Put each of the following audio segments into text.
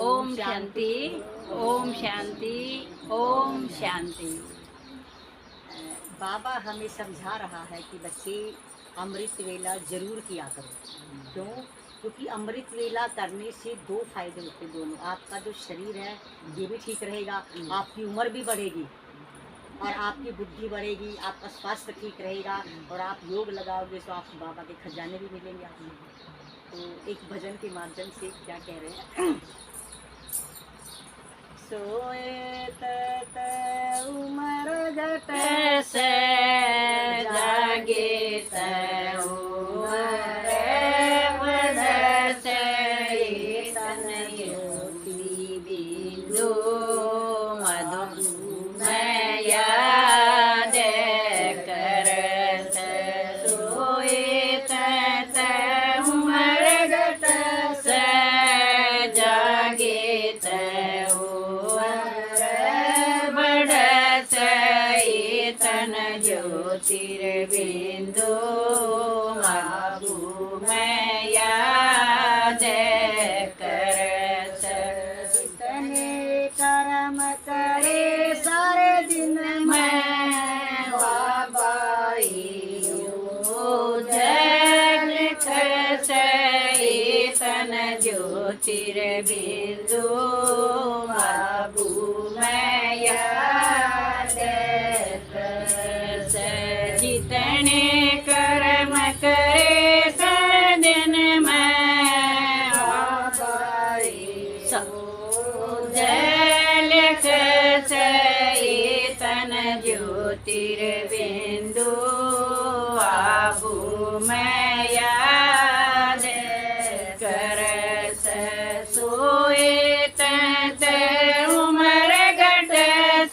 ओम शांति, ओम शांति, ओम शांति। बाबा हमें समझा रहा है कि बच्चे अमृत वेला जरूर किया करो। क्यों? क्योंकि अमृत वेला करने से दो फायदे होते हैं। दोनों, आपका जो शरीर है ये भी ठीक रहेगा, आपकी उम्र भी बढ़ेगी और आपकी बुद्धि बढ़ेगी, आपका स्वास्थ्य ठीक रहेगा और आप योग लगाओगे तो आपको बाबा के खजाने भी मिलेंगे आपको। तो एक भजन के माध्यम से क्या कह रहे हैं? सोए तत उमर घट से जागे उमर बढ़ से तन ज्योति बिंदु मधुमय याद करत सोए तत उमर घट से जागे ज्योतिर्बिंदु मधुमय याद करत तने कर्म करे सारे दिन में बाबाई जल तन ज्योतिर्बिंदु मधुमय याद जितने कर्म करे दिन में जल तन ज्योतिर्बिंदु मधुमय याद करत सोए तत उमर घट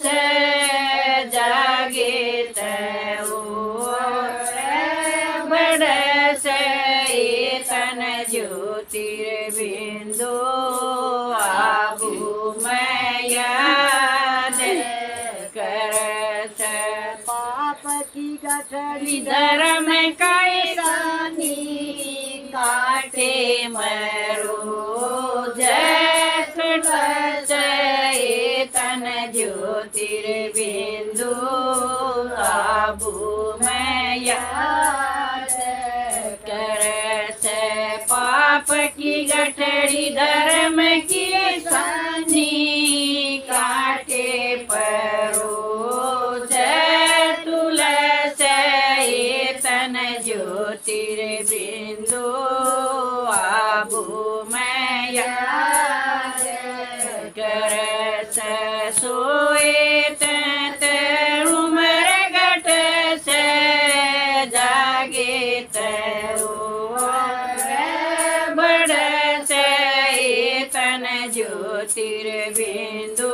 से जागे तन ज्योतिर्बिंदु मधुमय याद करत पाप की गठरी धर्म कैसानी काटे मरो तन ज्योतिर्बिंदु मधुमय याद करत पाप की गठरी धर्म की सानी काटे परो तन ज्योतिर्बिंदु मधुमय याद करत सोए तत उमर घट से जागे बढ़ तन ज्योतिर्बिंदु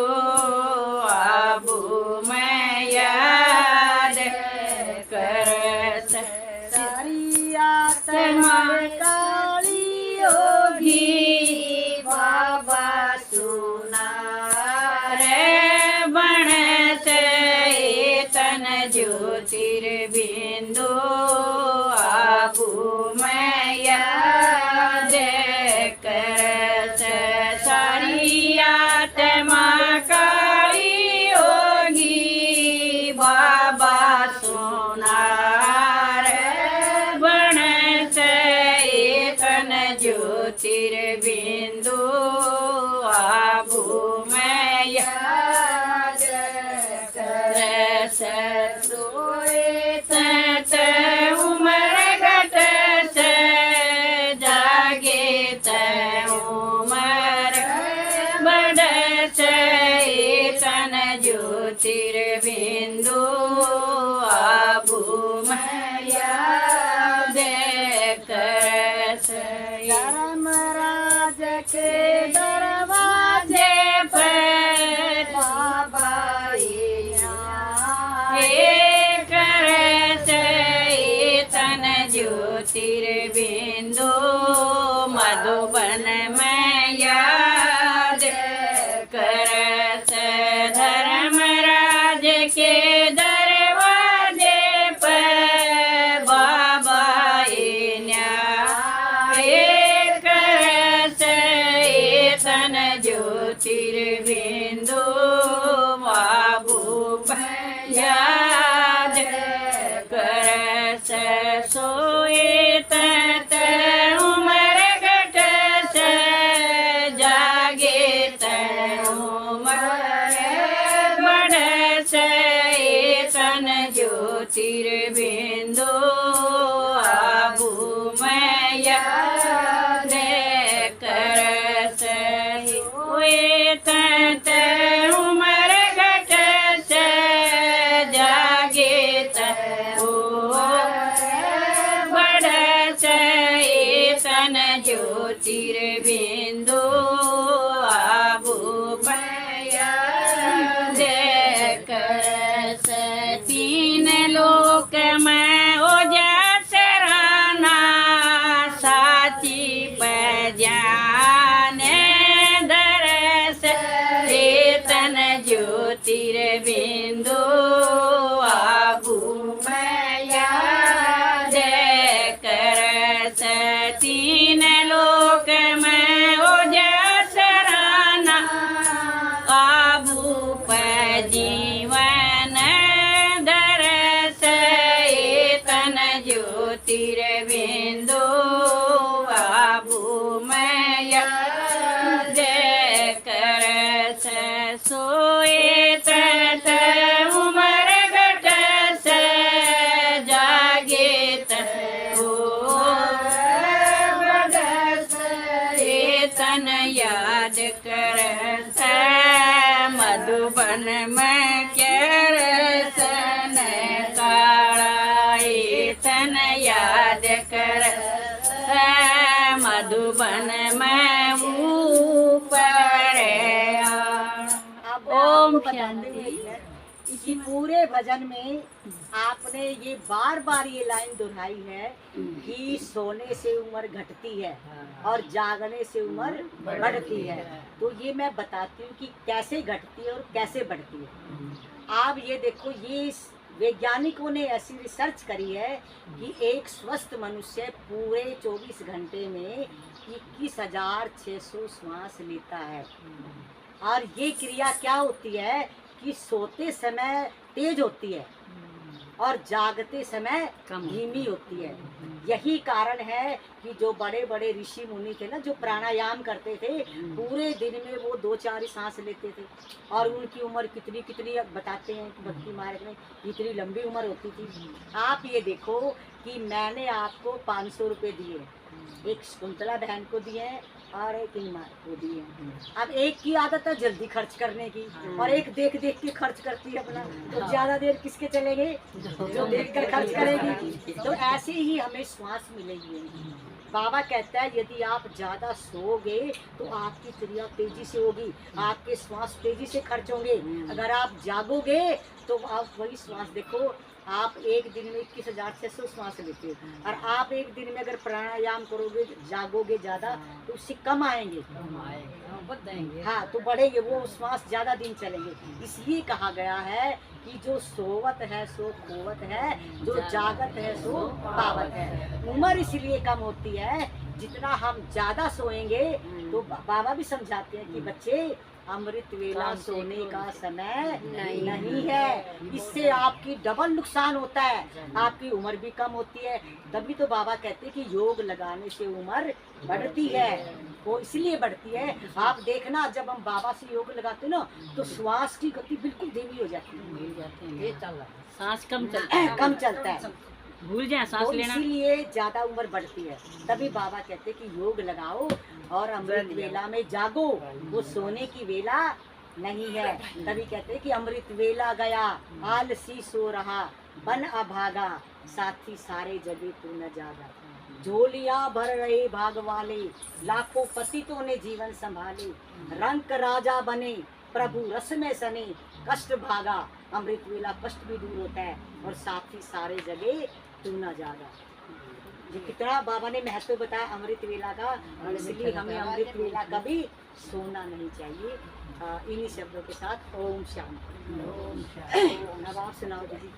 मधुमय याद करत सारी आत्मा काली होगी बाबा सुना रे बण तन ज्योतिर्बिंदु मधुमय याद करत सारी आत्मा काली होगी बाबा सुना ज्योतिर्बिंदु मधुमय याद करत सोए तत उमर घट से जागे उमर बढ़ तन ज्योतिर्बिंदु मधुमय याद करत धर्मराज के दरवाजे पर बाबा हे याद करस सोए तत उमर घट से जागे त उमर बढ़स तन ज्योतिर्बिंदु आबू मैं याद करस हुए तत उमर घट से जागे त बढ़स तन ज्योतिर्बिंदु आबू मैं याद करस तीन लोक में ओजस राना साची पजाने दरस चेतन ज्योतिर्बिंदु आबू मैं याद करस तीन लोक में ओजस राना आबू जीवन दरस तन ज्योतिर्बिंदु आबू मैं याद करस सोए तत उमर घट से जागे त तन याद करस मधुबन में करसन काड़ा तन याद कर मधुबन में ऊपर अब ओम आपको बताते हैं इसी पूरे भजन में आपने ये बार बार ये लाइन दोहराई है कि सोने से उम्र घटती है और जागने से उम्र बढ़ती है। तो ये मैं बताती हूँ कि कैसे घटती है और कैसे बढ़ती है। आप ये देखो, ये वैज्ञानिकों ने ऐसी रिसर्च करी है कि एक स्वस्थ मनुष्य पूरे 24 घंटे में 21,600 श्वास लेता है। और ये क्रिया क्या होती है कि सोते समय तेज होती है और जागते समय धीमी होती है। यही कारण है कि जो बड़े बड़े ऋषि मुनि थे ना, जो प्राणायाम करते थे, पूरे दिन में वो 2-4 सांस लेते थे और उनकी उम्र कितनी कितनी बताते हैं कि भक्ति मार्ग में इतनी लंबी उम्र होती थी। आप ये देखो कि मैंने आपको 500 रुपये दिए, एक शकुंतला बहन को दिए हैं और एक ईमान को दिए हैं। अब एक की आदत है जल्दी खर्च करने की और एक देख देख के खर्च करती है अपना, तो ज्यादा देर किसके चलेंगे? जो देख कर खर्च करेगी। तो ऐसे ही हमें श्वास मिलेगी। बाबा कहता है यदि आप ज्यादा सोओगे तो आपकी क्रिया तेजी से होगी, आपके श्वास तेजी से खर्च होंगे। अगर आप जागोगे तो आप वही श्वास देखो, आप एक दिन में 21,600 श्वास लेते हो और आप एक दिन में अगर प्राणायाम करोगे, जागोगे ज्यादा तो उससे कम आएंगे, हाँ तो बढ़ेंगे, वो श्वास ज्यादा दिन चलेंगे। इसलिए कहा गया है कि जो सोवत है सो खोवत है, जो जागत है सो पावत है। उम्र इसलिए कम होती है, जितना हम ज्यादा सोएंगे तो बाबा भी समझाते हैं कि बच्चे अमृत वेला सोने का समय नहीं है, इससे आपकी डबल नुकसान होता है, आपकी उम्र भी कम होती है। तभी तो बाबा कहते हैं कि योग लगाने से उम्र बढ़ती है। वो इसलिए बढ़ती है, आप देखना जब हम बाबा से योग लगाते हैं ना तो श्वास की गति बिल्कुल धीमी हो जाती है, सांस कम चलता है, भूल जाए सांस तो लेना। इसीलिए ज्यादा उम्र बढ़ती है। तभी बाबा कहते हैं कि योग लगाओ और अमृत वेला में जागो, वो सोने की वेला नहीं है। तभी कहते हैं कि अमृत वेला गया, आलसी सो रहा, बन अभागा, साथी सारे जगे तू न जागा। झोलियां भर रहे भाग वाले, लाखों पतितों ने जीवन संभाले, रंक राजा बने प्रभु रस में सने, कष्ट भागा। अमृत वेला कष्ट भी दूर होता है और साथी सारे जगे तू न जागा। ये कितना बाबा ने महत्व बताया अमृत वेला का, और इसलिए हमें अमृत वेला कभी सोना नहीं चाहिए। इन्हीं शब्दों के साथ ओम शांति। अब आप सुनाओ दीदी।